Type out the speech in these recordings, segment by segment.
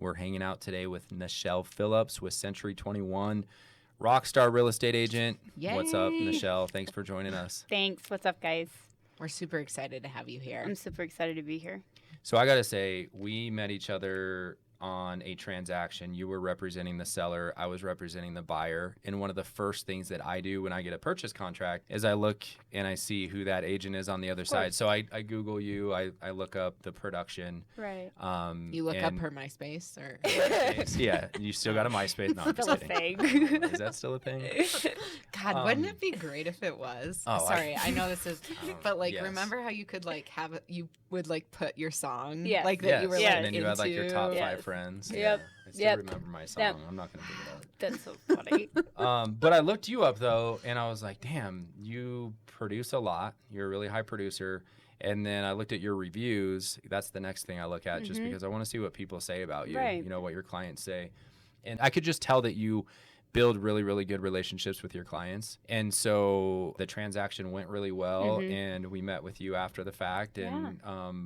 We're hanging out today with Nichelle Phillips with Century 21, rockstar real estate agent. Yay. What's up, Nichelle? Thanks for joining us. Thanks. What's up, guys? We're super excited to have you here. I'm super excited to be here. So I got to say, we met each other on a transaction. You were representing the seller. I was representing the buyer. And one of the first things that I do when I get a purchase contract is I look and I see who that agent is on the other side. So I Google you. I look up the production. Right. You look up her MySpace or yeah, you still got a MySpace. No, I'm just Still a kidding. thing. Is that still a thing? God, wouldn't it be great if it was? Oh, Sorry, I know this is, but like, yes. remember how you could like you would like put your song, Yes. like that Yes. you were Yeah. like And then you had like your top into? 5 Yes. friends. Yep. Yeah. I still Yep. remember my song. Yep. I'm not going to bring it up. That's so funny. But I looked you up though, and I was like, damn, you produce a lot. You're a really high producer. And then I looked at your reviews. That's the next thing I look at, just because I want to see what people say about you, Right. you know, what your clients say. And I could just tell that you build really, really good relationships with your clients. And so the transaction went really well, and we met with you after the fact and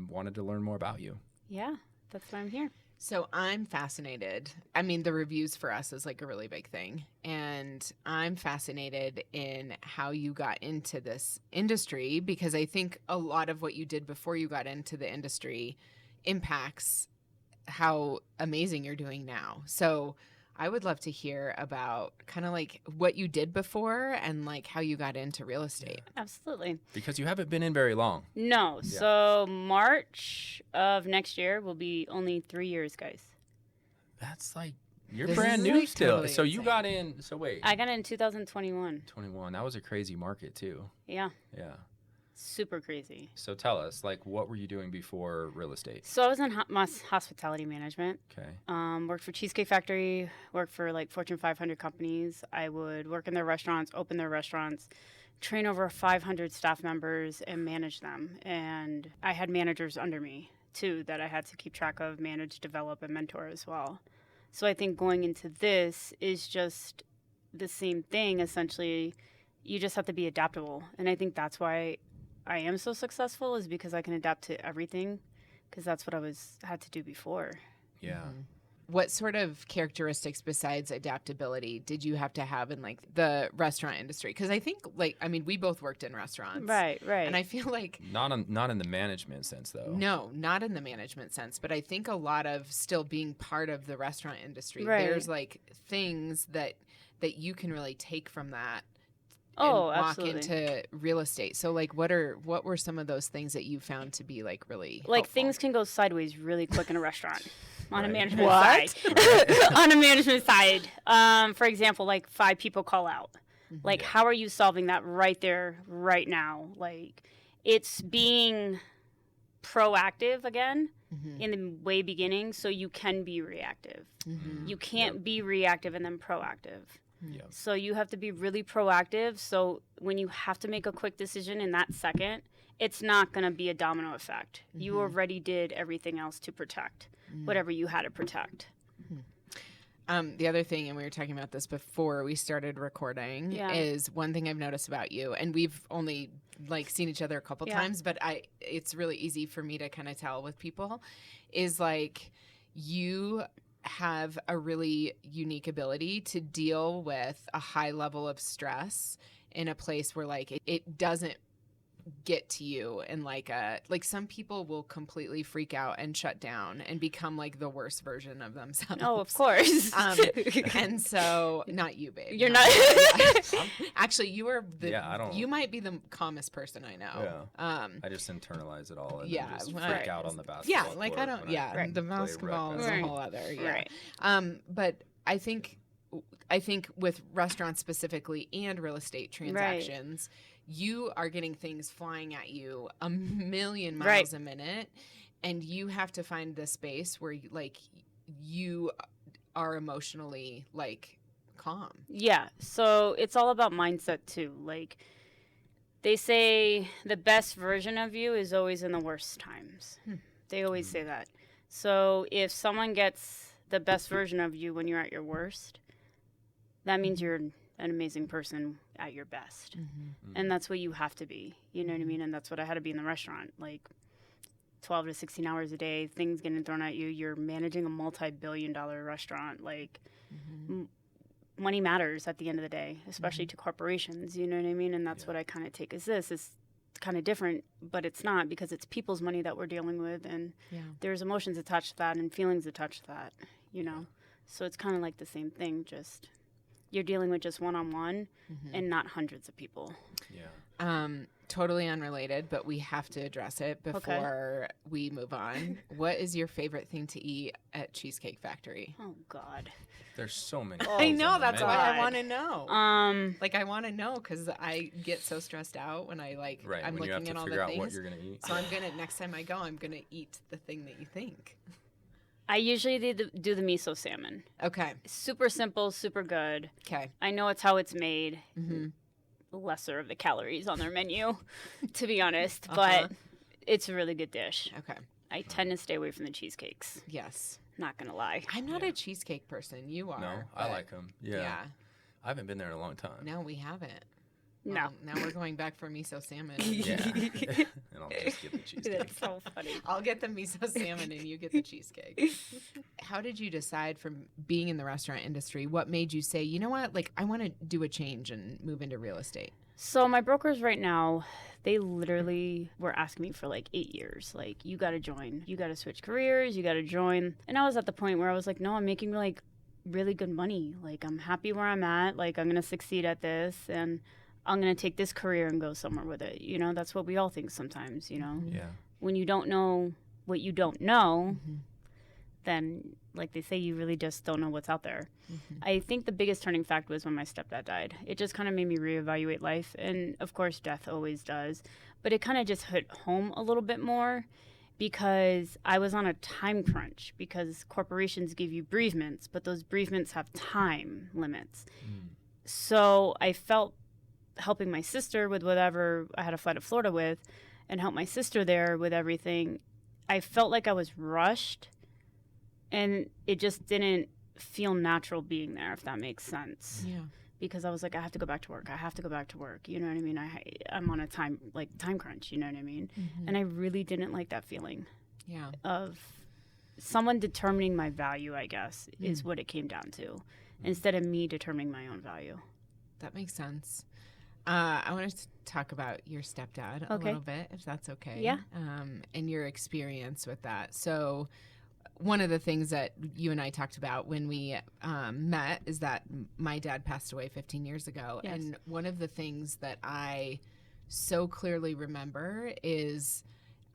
wanted to learn more about you. Yeah, that's why I'm here. So I'm fascinated. I mean, the reviews for us is like a really big thing. And I'm fascinated in how you got into this industry, because I think a lot of what you did before you got into the industry impacts how amazing you're doing now. So I would love to hear about kind of like what you did before and like how you got into real estate. Absolutely. Because you haven't been in very long. No. Yeah. So March of next year will be only 3 years, guys. That's like, you're This brand is, new like, still. totally So you insane. got in, so wait, I got in 2021. 21. That was a crazy market too. Yeah. Yeah. Super crazy. So tell us, like, what were you doing before real estate? So I was in hospitality management. Okay. Worked for Cheesecake Factory, worked for like Fortune 500 companies. I would work in their restaurants, open their restaurants, train over 500 staff members and manage them. And I had managers under me too that I had to keep track of, manage, develop, and mentor as well. So I think going into this is just the same thing. Essentially, you just have to be adaptable. And I think that's why I am so successful, is because I can adapt to everything, because that's what I had to do before. Yeah. What sort of characteristics besides adaptability did you have to have in like the restaurant industry? Because I think like, I mean, we both worked in restaurants. Right. And I feel like Not in the management sense, though. no, not in the management sense, but I think a lot of still being part of the restaurant industry, Right. there's like things that you can really take from that Oh, and walk absolutely. into real estate. So like what were some of those things that you found to be like really Like helpful? things can go sideways really quick in a restaurant on Right. a management What? side. On a management side. For example, like 5 people call out. Like, Yeah. how are you solving that right there, right now? Like, it's being proactive again in the way beginning, so you can be reactive. You can't be reactive and then proactive. Yeah. So you have to be really proactive. So when you have to make a quick decision in that second, it's not going to be a domino effect. You already did everything else to protect whatever you had to protect. The other thing, and we were talking about this before we started recording, Yeah. is one thing I've noticed about you, and we've only like seen each other a couple Yeah. times, but it's really easy for me to kind of tell with people, is like you have a really unique ability to deal with a high level of stress in a place where like it doesn't get to you, and like some people will completely freak out and shut down and become like the worst version of themselves. Oh, of course. And so not you, babe. You're not. Actually, you are Yeah, I don't- you might be the calmest person I know. I just internalize it all and Yeah, then just when freak I- out on the basketball yeah, like I court don't when yeah, Right. the play basketball rec is a Right. whole other yeah. Right. But I think with restaurants specifically and real estate transactions, you are getting things flying at you a million miles Right. a minute, and you have to find the space where you are emotionally like calm. Yeah. So it's all about mindset too. Like they say the best version of you is always in the worst times. They always say that. So if someone gets the best version of you when you're at your worst, that means you're an amazing person at your best. And that's what you have to be. You know what I mean? And that's what I had to be in the restaurant. Like 12 to 16 hours a day, things getting thrown at you. You're managing a multi-billion-dollar restaurant. Like, money matters at the end of the day, especially to corporations. You know what I mean? And that's what I kind of take as this. It's kind of different, but it's not, because it's people's money that we're dealing with, and there's emotions attached to that and feelings attached to that, you know? So it's kind of like the same thing, just you're dealing with just one-on-one and not hundreds of people. Totally unrelated, but we have to address it before we move on. What is your favorite thing to eat at Cheesecake Factory? Oh, God. There's so many. I know, things that's on the why menu. I want to know. Like, I want to know because I get so stressed out when I Right, I'm when you have looking to at all figure the out things. what you're gonna eat. So next time I go, I'm gonna eat the thing that you think. I usually do the miso salmon. Okay. Super simple, super good. Okay. I know it's how it's made. Lesser of the calories on their menu, to be honest, but it's a really good dish. Okay. I tend to stay away from the cheesecakes. Yes. Not gonna lie. I'm not a cheesecake person. You are. No, I but like them. Yeah. I haven't been there in a long time. No, we haven't. No. Well, now we're going back for miso salmon. Yeah. And I'll just get the cheesecake. That's so funny. I'll get the miso salmon and you get the cheesecake. How did you decide from being in the restaurant industry? What made you say, you know what, like I want to do a change and move into real estate? So my brokers right now, they literally were asking me for like 8 years. Like, you got to join. You got to switch careers. You got to join. And I was at the point where I was like, no, I'm making like really good money. Like, I'm happy where I'm at. Like, I'm going to succeed at this. And I'm going to take this career and go somewhere with it. You know, that's what we all think sometimes, you know? Yeah. When you don't know what you don't know, then, like they say, you really just don't know what's out there. I think the biggest turning fact was when my stepdad died. It just kind of made me reevaluate life. And, of course, death always does. But it kind of just hit home a little bit more because I was on a time crunch because corporations give you bereavements, but those bereavements have time limits. So I felt helping my sister with whatever I had a flight to Florida with and help my sister there with everything, I felt like I was rushed and it just didn't feel natural being there, if that makes sense. Yeah. Because I was like, I have to go back to work. I have to go back to work. You know what I mean? I'm on a time crunch, you know what I mean? And I really didn't like that feeling of someone determining my value, I guess, is what it came down to, instead of me determining my own value. That makes sense. I want to talk about your stepdad a little bit, if that's okay. Yeah. And your experience with that. So one of the things that you and I talked about when we met is that my dad passed away 15 years ago. Yes. And one of the things that I so clearly remember is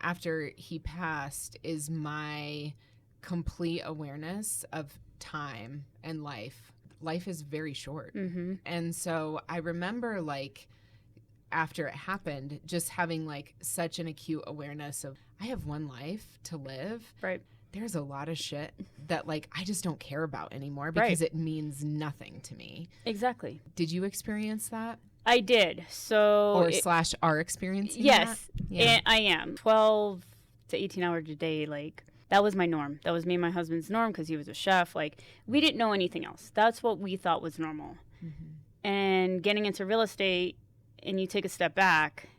after he passed is my complete awareness of time and life. Life is very short. And so I remember, like, after it happened, just having like such an acute awareness of I have one life to live. Right. There's a lot of shit that like I just don't care about anymore because it means nothing to me. Exactly. Did you experience that? I did. So Or slash are experiencing yes, that? Yeah. I am. 12 to 18 hours a day, like, that was my norm. That was me and my husband's norm because he was a chef. Like, we didn't know anything else. That's what we thought was normal. And getting into real estate and you take a step back,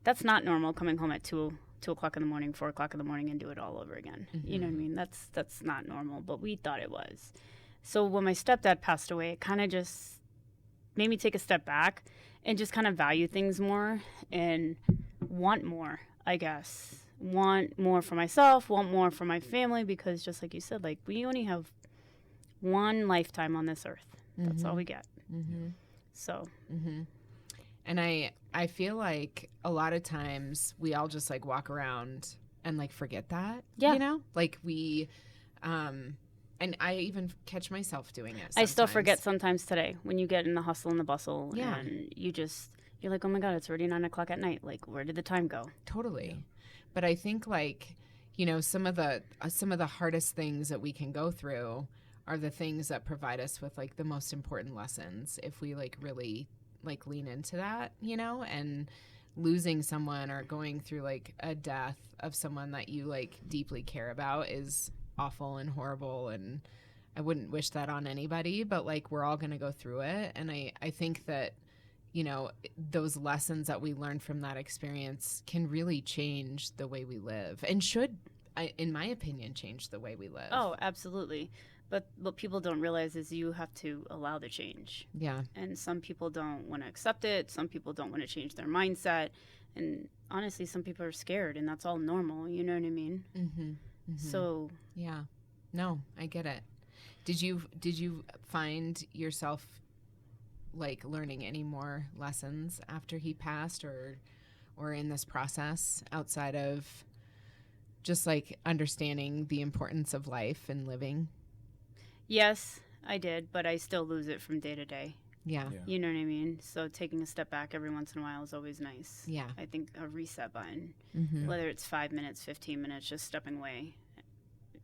that's not normal, coming home at 2 o'clock in the morning, 4 o'clock in the morning, and do it all over again. You know what I mean? That's not normal, but we thought it was. So when my stepdad passed away, it kind of just made me take a step back and just kind of value things more and want more, I guess. Want more for myself, want more for my family, because just like you said, like, we only have one lifetime on this earth. That's all we get. So. And I feel like a lot of times we all just like walk around and like forget that. Yeah. You know? Like we and I even catch myself doing it sometimes. I still forget sometimes today when you get in the hustle and the bustle. Yeah. And you're like, oh my God, it's already 9 o'clock at night. Like, where did the time go? Totally. But I think, like, you know, some of the hardest things that we can go through are the things that provide us with like the most important lessons if we like really like lean into that, you know. And losing someone or going through like a death of someone that you like deeply care about is awful and horrible, and I wouldn't wish that on anybody, but like we're all going to go through it. And I think that, you know, those lessons that we learn from that experience can really change the way we live and should, in my opinion, change the way we live. Oh, absolutely. But what people don't realize is you have to allow the change. Yeah. And some people don't want to accept it. Some people don't want to change their mindset. And honestly, some people are scared, and that's all normal. You know what I mean? Mm-hmm. Mm-hmm. So yeah, no, I get it. Did you find yourself like learning any more lessons after he passed, or in this process outside of just like understanding the importance of life and living? yes, I did, but I still lose it from day to day. Yeah. You know what I mean? So taking a step back every once in a while is always nice. Yeah. I think a reset button, Mm-hmm. whether it's 5 minutes, 15 minutes, just stepping away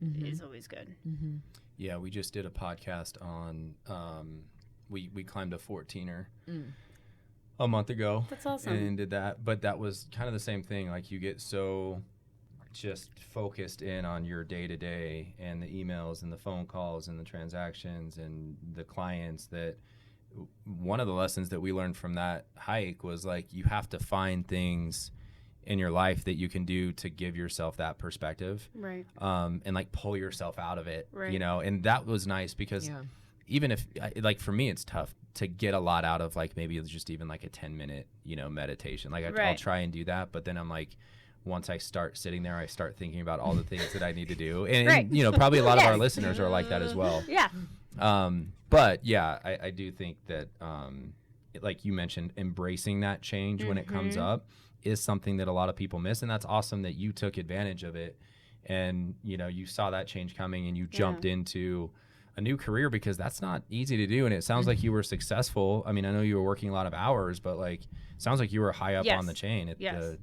Mm-hmm. is always good. Mm-hmm. Yeah, we just did a podcast on we climbed a 14er a month ago. That's awesome. And did that, but that was kind of the same thing. Like you get so just focused in on your day to day and the emails and the phone calls and the transactions and the clients that one of the lessons that we learned from that hike was like you have to find things in your life that you can do to give yourself that perspective, Right. and like pull yourself out of it, Right. you know. And that was nice because Yeah. even if like for me it's tough to get a lot out of like maybe it's just even like a 10-minute, you know, meditation. Like I'll Right. try and do that, but then I'm like, once I start sitting there, I start thinking about all the things that I need to do, and Right. you know, probably a lot of our Yes. listeners are like that as well. Yeah. But yeah, I do think that like you mentioned, embracing that change when it comes up is something that a lot of people miss, and that's awesome that you took advantage of it, and you know, you saw that change coming and you jumped into a new career, because that's not easy to do. And it sounds like you were successful. I mean, I know you were working a lot of hours, but like it sounds like you were high up Yes. on the chain at Yes.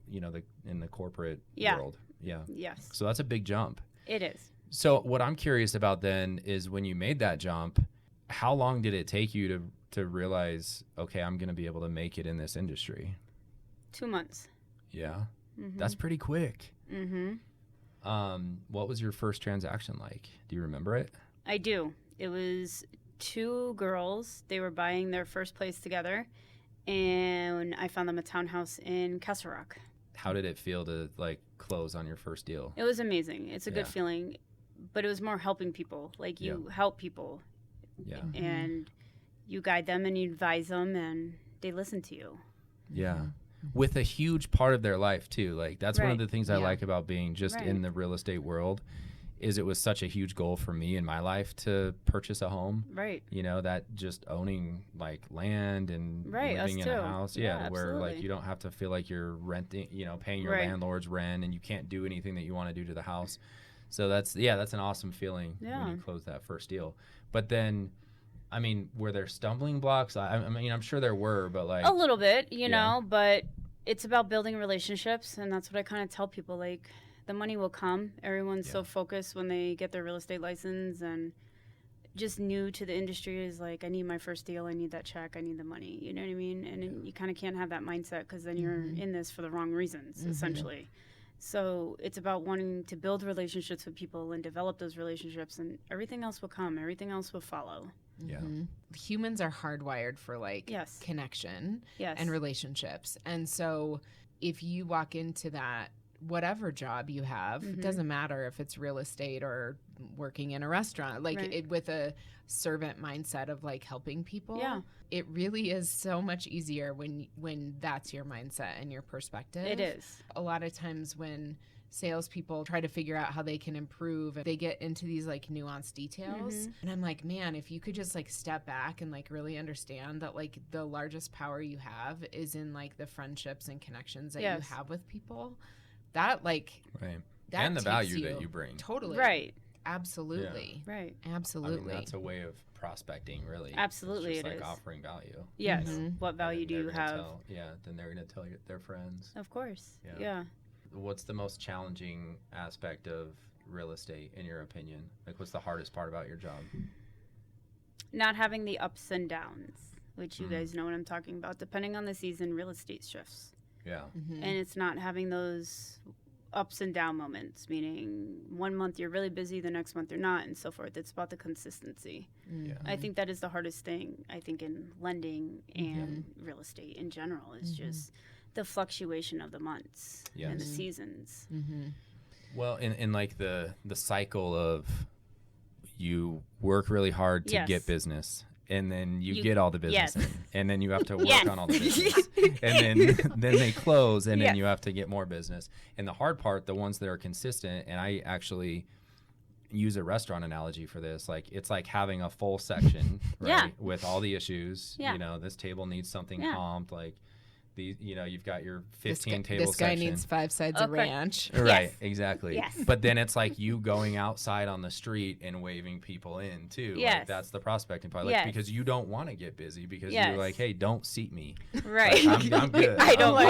you know, in the corporate Yeah. world. Yeah. Yes. So that's a big jump. It is. So what I'm curious about then is when you made that jump, how long did it take you to realize, okay, I'm going to be able to make it in this industry? 2 months. Yeah. Mm-hmm. That's pretty quick. Mm-hmm. What was your first transaction like? Do you remember it? I do. It was 2 girls. They were buying their first place together, and I found them a townhouse in Castle Rock. How did it feel to like close on your first deal? It was amazing. It's a good Yeah. feeling, but it was more helping people. Like you help people, Yeah. and you guide them and you advise them, and they listen to you. Yeah. With a huge part of their life too. Like that's one of Right. the things I Yeah. like about being just Right. in the real estate world, is it was such a huge goal for me in my life to purchase a home. Right. You know, that just owning like land and Right, us living in too. a house. Yeah, To where like absolutely. you don't have to feel like you're renting, you know, paying your Right. landlord's rent, and you can't do anything that you want to do to the house. So that's an awesome feeling when Yeah. you close that first deal. But then, I mean, were there stumbling blocks? I mean, I'm sure there were, but like A little bit, you Yeah. know, but it's about building relationships, and that's what I kind of tell people. Like, the money will come. Everyone's so Yeah. focused when they get their real estate license, and just new to the industry is like, I need my first deal, I need that check, I need the money. You know what I mean? And you kind of can't have that mindset, because then you're in this for the wrong reasons, essentially. So it's about wanting to build relationships with people and develop those relationships, and everything else will come. Everything else will follow. Yeah. Humans are hardwired for like Yes. connection Yes. and relationships. And so if you walk into that, whatever job you have, it doesn't matter if it's real estate or working in a restaurant, like Right. with a servant mindset of like helping people, Yeah. it really is so much easier when that's your mindset and your perspective. It is. A lot of times when salespeople try to figure out how they can improve, they get into these like nuanced details, and I'm like, man, if you could just like step back and like really understand that like the largest power you have is in like the friendships and connections that Yes. you have with people, that like Right. that And the takes value that you bring. totally Right. absolutely Right. absolutely. I mean, that's a way of prospecting, really. Absolutely It's just it like is. offering value. Yes. Mhm. What value And do then you they're gonna have? then they're going to tell their friends. Of course. Yeah. Yeah. What's the most challenging aspect of real estate, in your opinion? Like, what's the hardest part about your job? Not having the ups and downs, which you Mhm. guys know what I'm talking about. Depending on the season, real estate shifts. Yeah. Mhm. And it's not having those ups and down moments, meaning one month you're really busy, the next month you're not, and so forth. It's about the consistency. Yeah. I think that is the hardest thing, I think, in lending and real estate in general, is just the fluctuation of the months and the seasons. Well, in like the cycle of you work really hard to get business, and then you get all the business in, and then you have to work on all the business, and then they close, and then you have to get more business. And the hard part, the ones that are consistent, and I actually use a restaurant analogy for this, like it's like having a full section, right, with all the issues. You know, this table needs something comped, like you know, you've got your 15 table this guy section. needs 5 sides of ranch. Right, Yes. exactly. Yes. But then it's like you going outside on the street and waving people in too. Yes. Like that's the prospecting part. Like, Yes. because you don't want to get busy because Yes. you're like, hey, don't seat me. Right. Like, I'm good. I don't got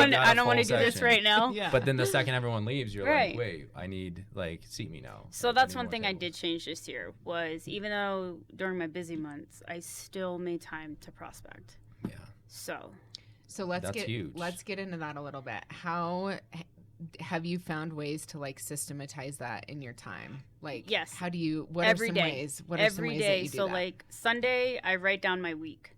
want a to full do this section. right now. Yeah. But then the second everyone leaves, you're Right. like, wait, I need, like, seat me now. So Like, that's need one more thing I tables. did change this year, was even though during my busy months, I still made time to prospect. Yeah. So let's That's huge. let's get into that a little bit. How have you found ways to like systematize that in your time? Like, Yes. how do you? What Every are some day. ways? What are some Every ways day. that you do So that? like Sunday, I write down my week.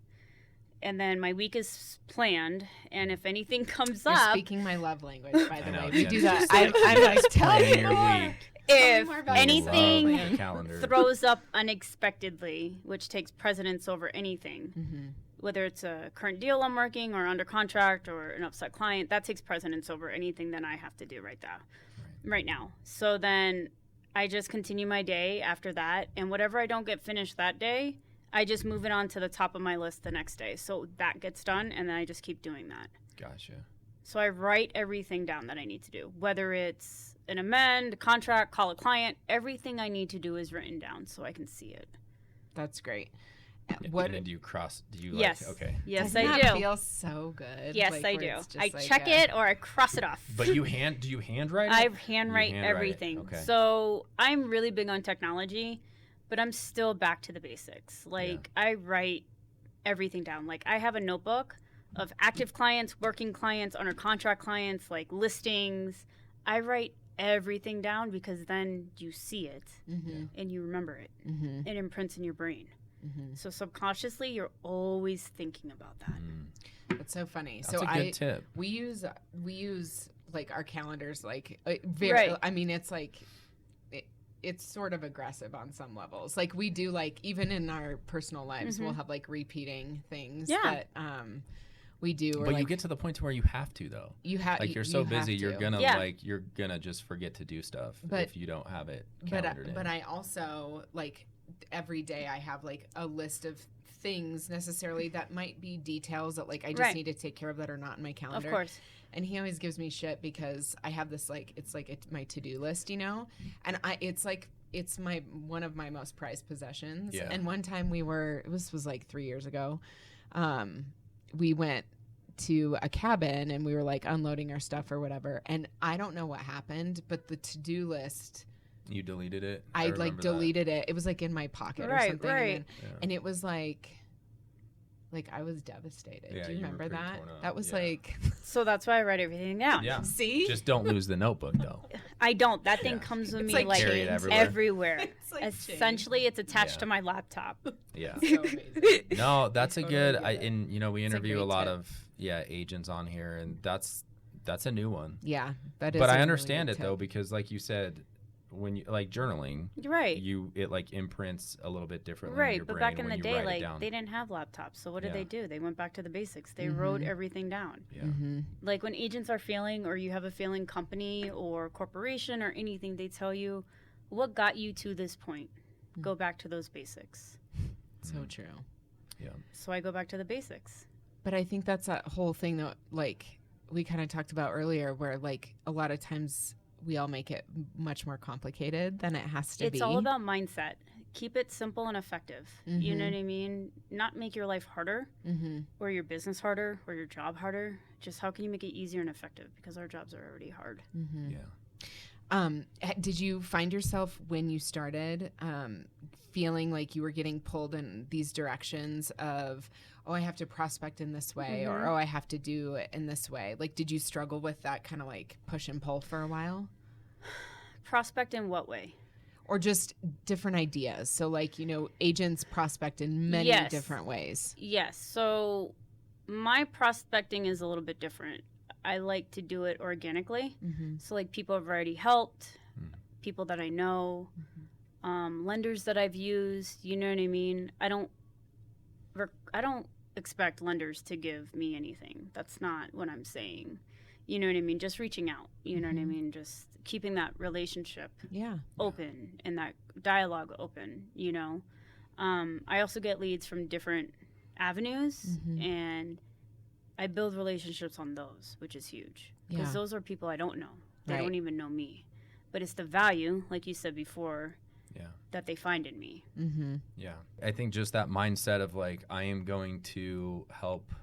And then my week is planned, and if anything comes You're up, speaking my love language, by the I know, way. We Jen, do it's that. just I'm like, tell Plan me your more. week. if more about I anything love the calendar. throws up unexpectedly, which takes precedence over anything, Mm-hmm. whether it's a current deal I'm working or under contract or an upset client, that takes precedence over anything that I have to do right now. So then I just continue my day after that, and whatever I don't get finished that day, I just move it on to the top of my list the next day. So that gets done, and then I just keep doing that. Gotcha. So I write everything down that I need to do, whether it's an amend, contract, call a client, everything I need to do is written down so I can see it. That's great. What? And then do you Yes. like, okay. Yes, Doesn't I that do. feel so good? Yes, Like, I where do. it's just I like check a- it or I cross it off. But do you handwrite it? I handwrite You handwrite it, everything. okay. So I'm really big on technology, but I'm still back to the basics. Like I write everything down. Like I have a notebook of active clients, working clients, under contract clients, like listings. I write everything down because then you see it and you remember it. It imprints in your brain. So subconsciously, you're always thinking about that. That's so funny. That's so a good tip. We use like our calendars like very. Right. I mean, it's like it's sort of aggressive on some levels. Like we do like even in our personal lives, we'll have like repeating things that we do. Or But like, you get to the point to where you have to though. you have Like you're so busy, you're gonna Yeah. you're gonna just forget to do stuff But- if you don't have it calendared in. But I also like every day I have like a list of things necessarily that might be details that like I just Right. need to take care of that are not in my calendar. Of course. And he always gives me shit because I have this like it's my to-do list, you know, and it's my one of my most prized possessions. Yeah. And one time this was like 3 years ago, we went to a cabin and we were like unloading our stuff or whatever, and I don't know what happened, but the to-do list, You deleted it? I like remember that. deleted it. It was like in my pocket or Right, something, right. and it was like I was devastated. Yeah, Do you you were remember pretty that? torn up. That was Yeah. like So that's why I write everything down. Yeah. see. Just don't lose the notebook though. I don't. That thing Yeah. comes with It's me like like Carry it chains everywhere. It's like Essentially, it's attached Yeah. to my laptop. Yeah. so amazing. No, that's a Totally good. get it. And you know, we It's a interview a great lot tip. of agents on here, and that's a new one. Yeah, that is. But a I really understand good it though, tip. because like you said, when you like journaling, Right. it like imprints a little bit differently in Right, your but brain back in when the you day, write it like down. they didn't have laptops. So what did Yeah. they do? They went back to the basics. They wrote everything down. Yeah. Like when agents are failing, or you have a failing company or corporation or anything, they tell you what got you to this point. Go back to those basics. So true. Yeah. So I go back to the basics. But I think that's that whole thing that like we kind of talked about earlier, where like a lot of times we all make it much more complicated than it has to be. It's all about mindset. Keep it simple and effective. You know what I mean? Not make your life harder or your business harder or your job harder. Just how can you make it easier and effective? Because our jobs are already hard. Yeah. Did you find yourself when you started feeling like you were getting pulled in these directions of, oh, I have to prospect in this way, or oh, I have to do it in this way? Like, did you struggle with that kind of like push and pull for a while? Prospect in what way? Or just different ideas. So like, agents prospect in many Yes. different ways. Yes. So my prospecting is a little bit different. I like to do it organically. Mm-hmm. So like people I've already helped, people that I know, lenders that I've used. You know what I mean? I don't expect lenders to give me anything. That's not what I'm saying. You know what I mean? Just reaching out. You know what I mean? Just keeping that relationship open and that dialogue open. I also get leads from different avenues, and I build relationships on those, which is huge, because those are people I don't know. They don't even know me, but it's the value, like you said before, that they find in me. Yeah. I think just that mindset of like, I am going to help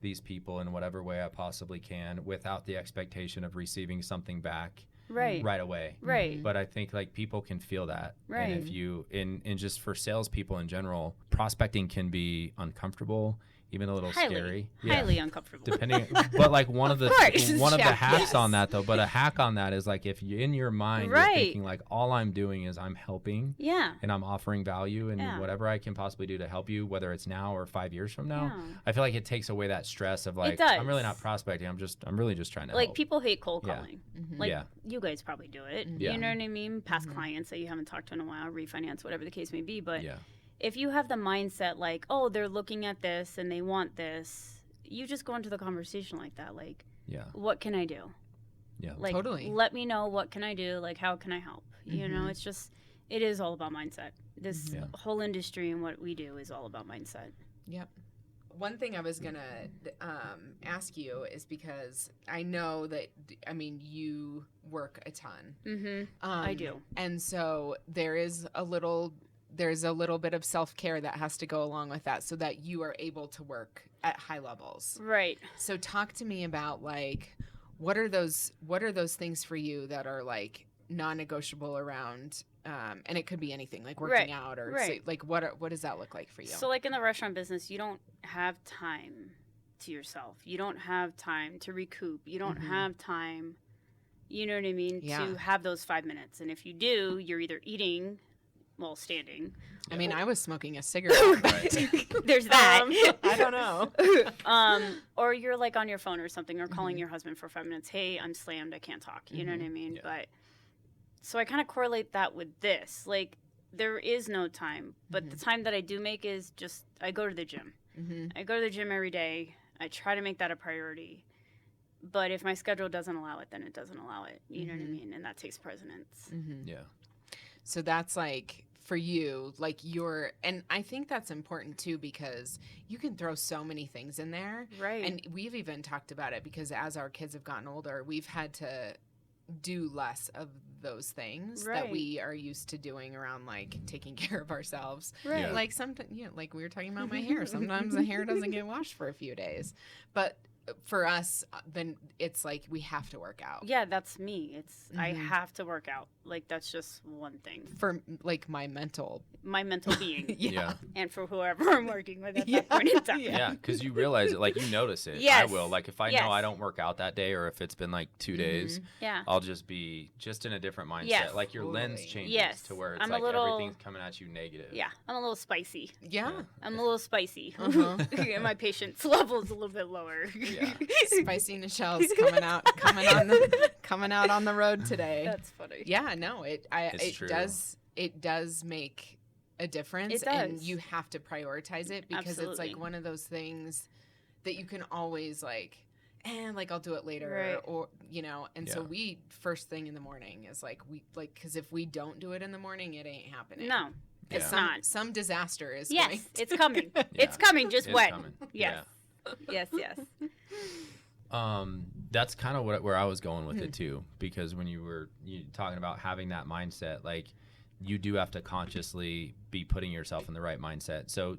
these people in whatever way I possibly can without the expectation of receiving something back right away. Right. But I think like people can feel that. Right. And if you, and just for salespeople in general, prospecting can be uncomfortable, even a little scary. Highly uncomfortable. Depending, but like one of the hacks on that though, but a hack on that is like if you in your mind you're thinking like all I'm doing is I'm helping, and I'm offering value and whatever I can possibly do to help you, whether it's now or 5 years from now. I feel like it takes away that stress of like I'm really not prospecting. I'm really just trying to like help. people hate cold calling. Like you guys probably do it. Yeah. You know what I mean? Past clients that you haven't talked to in a while, refinance, whatever the case may be, but if you have the mindset like, oh, they're looking at this and they want this, you just go into the conversation like that. Like, what can I do? Yeah, like, totally. Let me know, what can I do? Like, how can I help? You know, it's just, it is all about mindset. This whole industry and what we do is all about mindset. Yep. One thing I was going to ask you is because I know that, you work a ton. I do. And so there's a little bit of self-care that has to go along with that so that you are able to work at high levels. Right. So talk to me about like, what are those things for you that are like non-negotiable around, and it could be anything like working out or so, like, what does that look like for you? So like in the restaurant business, you don't have time to yourself. You don't have time to recoup. You don't have time, you know what I mean? To have those 5 minutes. And if you do, you're either eating while standing. I mean, I was smoking a cigarette. There's that. I don't know. Or you're like on your phone or something, or calling your husband for 5 minutes. Hey, I'm slammed. I can't talk. You know what I mean? Yeah. But so I kind of correlate that with this. Like, there is no time, but the time that I do make is just I go to the gym. I go to the gym every day. I try to make that a priority. But if my schedule doesn't allow it, then it doesn't allow it. You know what I mean? And that takes precedence. Yeah. So that's like for you, like and I think that's important too, because you can throw so many things in there. Right. And we've even talked about it because as our kids have gotten older, we've had to do less of those things that we are used to doing around like taking care of ourselves. Right. Yeah. Like sometimes, like we were talking about my hair. Sometimes the hair doesn't get washed for a few days. But for us, then it's like we have to work out. Yeah, that's me. It's I have to work out. Like, that's just one thing. For like my mental being. Yeah. And for whoever I'm working with at that point in time. Yeah, because you realize it, like you notice it. Yes. I will. Like if I know I don't work out that day, or if it's been like 2 days, I'll just be in a different mindset. Yes. Like your lens changes to where it's I'm like a little, everything's coming at you negative. Yeah, I'm a little spicy. Yeah. I'm a little spicy. And my patience level is a little bit lower. Yeah. Spicy Nichelle's coming out on the road today. That's funny. Yeah, no, it true. does make a difference. It does. And you have to prioritize it because it's Absolutely. like one of those things that you can always like I'll do it later, Right. or and so we first thing in the morning is like because if we don't do it in the morning, it ain't happening. No, it's not. Some disaster is Yes, going it's coming. It's coming. Just It's when. coming. Yes. Yeah. Yes. That's kind of where I was going with it too, because when you were talking about having that mindset, like you do have to consciously be putting yourself in the right mindset. So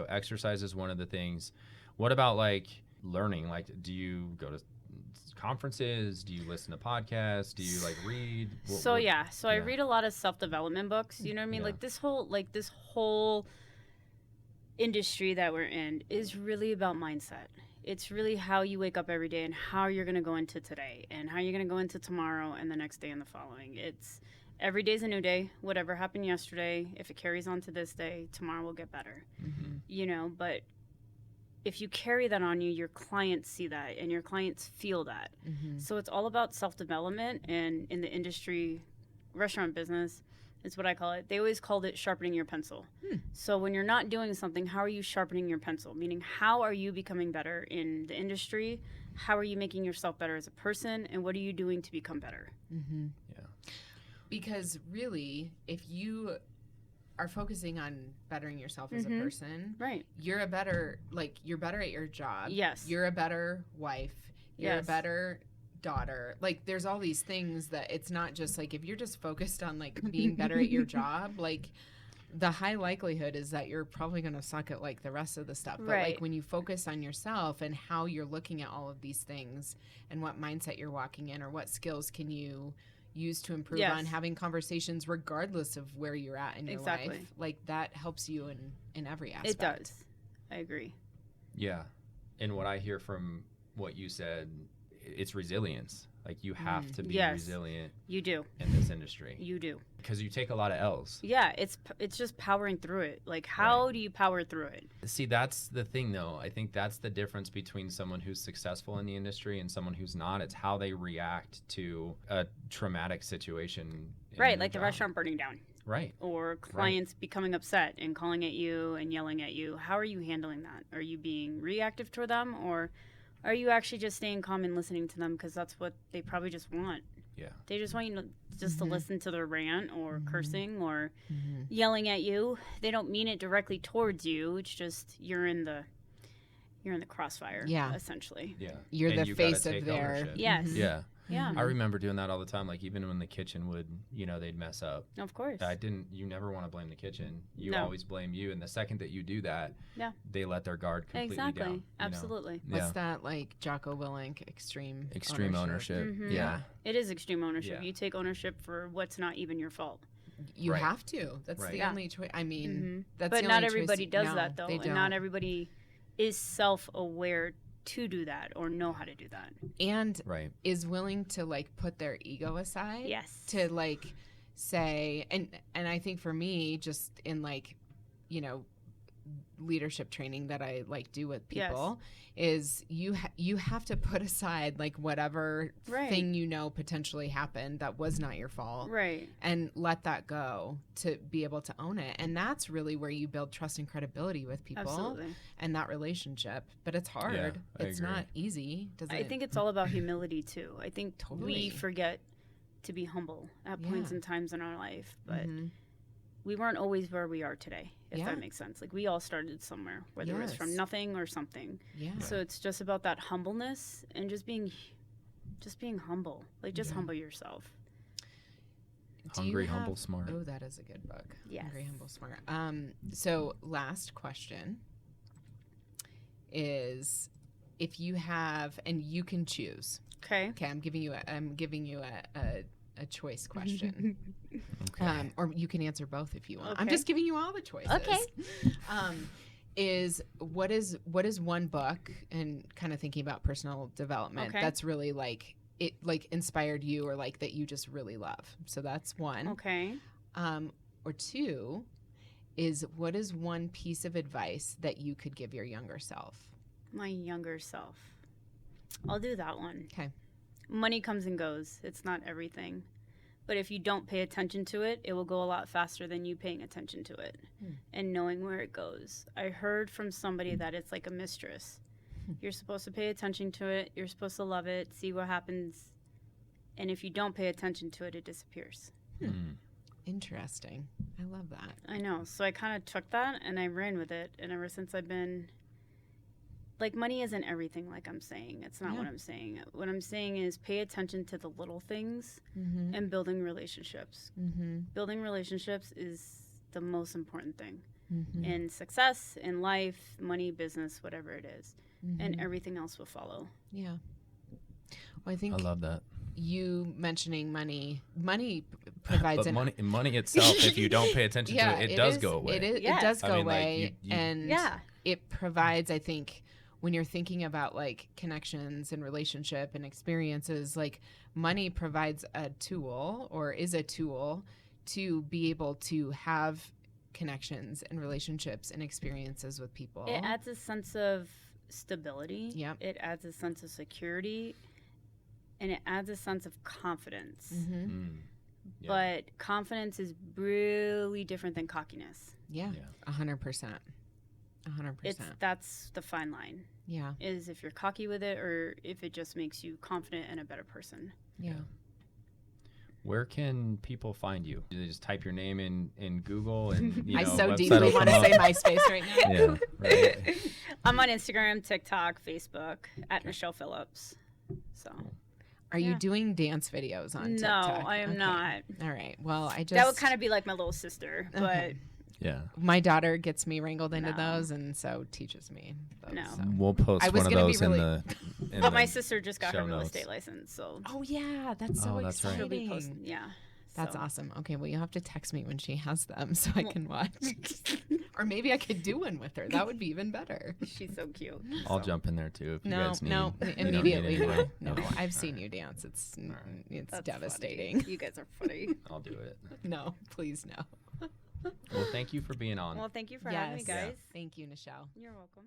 exercise is one of the things. What about like learning? Like, do you go to conferences? Do you listen to podcasts? Do you like read? I read a lot of self-development books. You know what I mean? Yeah. Like this whole industry that we're in is really about mindset. It's really how you wake up every day and how you're going to go into today and how you're going to go into tomorrow and the next day and the following. It's every day's a new day. Whatever happened yesterday, if it carries on to this day, tomorrow will get better. You know, but if you carry that on you, your clients see that and your clients feel that. So it's all about self-development. And in the industry, restaurant business, is what I call it. They always called it sharpening your pencil. So when you're not doing something, how are you sharpening your pencil? Meaning, how are you becoming better in the industry? How are you making yourself better as a person? And what are you doing to become better? Yeah. Because really, if you are focusing on bettering yourself as a person, Right. you're better at your job. Yes. You're a better wife. You're Yes. a better daughter. Like, there's all these things that it's not just like, if you're just focused on like being better at your job, like the high likelihood is that you're probably going to suck at like the rest of the stuff. But like Right. when you focus on yourself and how you're looking at all of these things and what mindset you're walking in, or what skills can you use to improve Yes. on having conversations regardless of where you're at in your Exactly. life, like that helps you in every aspect. It does. I agree. Yeah. And what I hear from what you said, it's resilience. Like, you have to be Yes. resilient You do. in this industry You do. because you take a lot of L's. Yeah, it's just powering through it. Like, how do you power through it? See, that's the thing, though. I think that's the difference between someone who's successful in the industry and someone who's not. It's how they react to a traumatic situation. in Right, their like the job. restaurant burning down. Right. Or clients becoming upset and calling at you and yelling at you. How are you handling that? Are you being reactive toward them, or are you actually just staying calm and listening to them because that's what they probably just want? Yeah. They just want you to listen to their rant or cursing or yelling at you. They don't mean it directly towards you. It's just you're in the crossfire. Yeah. Essentially. Yeah. You're And the you gotta face of take their ownership. Yes. Yeah. Yeah. I remember doing that all the time. Like, even when the kitchen would, they'd mess up. Of course. You never want to blame the kitchen. You No. always blame you. And the second that you do that, Yeah. they let their guard completely Exactly. down. Absolutely. What's that, like Jocko Willink, extreme Ownership. Mhm. Yeah. It is extreme ownership. Yeah. You take ownership for what's not even your fault. You Right. have to. That's Right. the Yeah. only choice. I mean, that's But the not only everybody choice. does No, that, though. They And don't. not everybody is self-aware to do that or know how to do that. And Right. is willing to like put their ego aside. Yes. To like say, and I think for me, just in like, leadership training that I like do with people, is you have to put aside like whatever Right. thing potentially happened that was not your fault, Right. and let that go to be able to own it. And that's really where you build trust and credibility with people. Absolutely. And that relationship. But it's hard. Yeah, I It's agree. not easy. I think it's all about humility too. I think Totally. we forget to be humble at points Yeah. and times in our life, but Mhm. we weren't always where we are today, if Yeah. that makes sense. Like, we all started somewhere, whether it was from Yes. nothing or something. Yeah. So it's just about that humbleness and just being humble. Like, just Yeah. humble yourself. Do you Hungry, have- humble, smart. Oh, that is a good book. Yes. Hungry, humble, smart. So last question is, if you have, and you can choose. Okay. Okay, I'm giving you a choice question. Okay. Or you can answer both if you want. I'm Okay. just giving you all the choices. Okay. Is what is one book, and kind of thinking about personal development, Okay. that's really like it like inspired you, or like that you just really love. So that's one. Okay. Or two is, what is one piece of advice that you could give your younger self? My younger self. I'll do that one. Okay. Money comes and goes. It's not everything. But if you don't pay attention to it, it will go a lot faster than you paying attention to it and knowing where it goes. I heard from somebody that it's like a mistress. You're supposed to pay attention to it. You're supposed to love it, see what happens. And if you don't pay attention to it, it disappears. Interesting. I love that. I know. So I kind of took that and I ran with it. And ever since I've been, like, money isn't everything, like I'm saying. It's not Yeah. what I'm saying. What I'm saying is pay attention to the little things Mm-hmm. and building relationships. Mm-hmm. Building relationships is the most important thing Mm-hmm. in success, in life, money, business, whatever it is. Mm-hmm. And everything else will follow. Yeah. Well, I think I love that. you mentioning money provides But money itself, if you don't pay attention to it, it does is- go away. It Yes. does I go mean, like, away, you- and Yeah. it provides, I think, when you're thinking about like connections and relationship and experiences, like money provides a tool or is a tool to be able to have connections and relationships and experiences with people. It adds a sense of stability. Yep. It adds a sense of security, and it adds a sense of confidence. Mm-hmm. Yeah. But confidence is really different than cockiness. Yeah. 100%. 100%. That's the fine line. Yeah. Is if you're cocky with it or if it just makes you confident and a better person. Yeah. Where can people find you? Do they just type your name in Google and I so website deeply will want come to say up? MySpace right now. Yeah, right. I'm on Instagram, TikTok, Facebook at Nichelle Phillips. So Are you doing dance videos on TikTok? No, I am Okay. not. All right. Well, I just That would kind of be like my little sister, but Okay. Yeah. my daughter gets me wrangled into No. those, and so teaches me those. No. So. We'll post I was one of gonna be those really- in but the my sister just got her show real notes. estate license, so Oh yeah, that's so Oh, that's right. she'll be exciting. posting. Yeah, That's so. awesome. Okay, well you'll have to text me when she has them so I can watch. Or maybe I could do one with her. That would be even better. She's so cute. I'll so. jump in there too if you No, guys need. no, you don't need immediately anybody? no. Okay. I've seen All you dance. It's right. it's That's devastating. funny. You guys are funny. I'll do it. No, please no. Well, thank you for being on. Well, thank you for having me, Yes. guys. Thank you, Nichelle. You're welcome.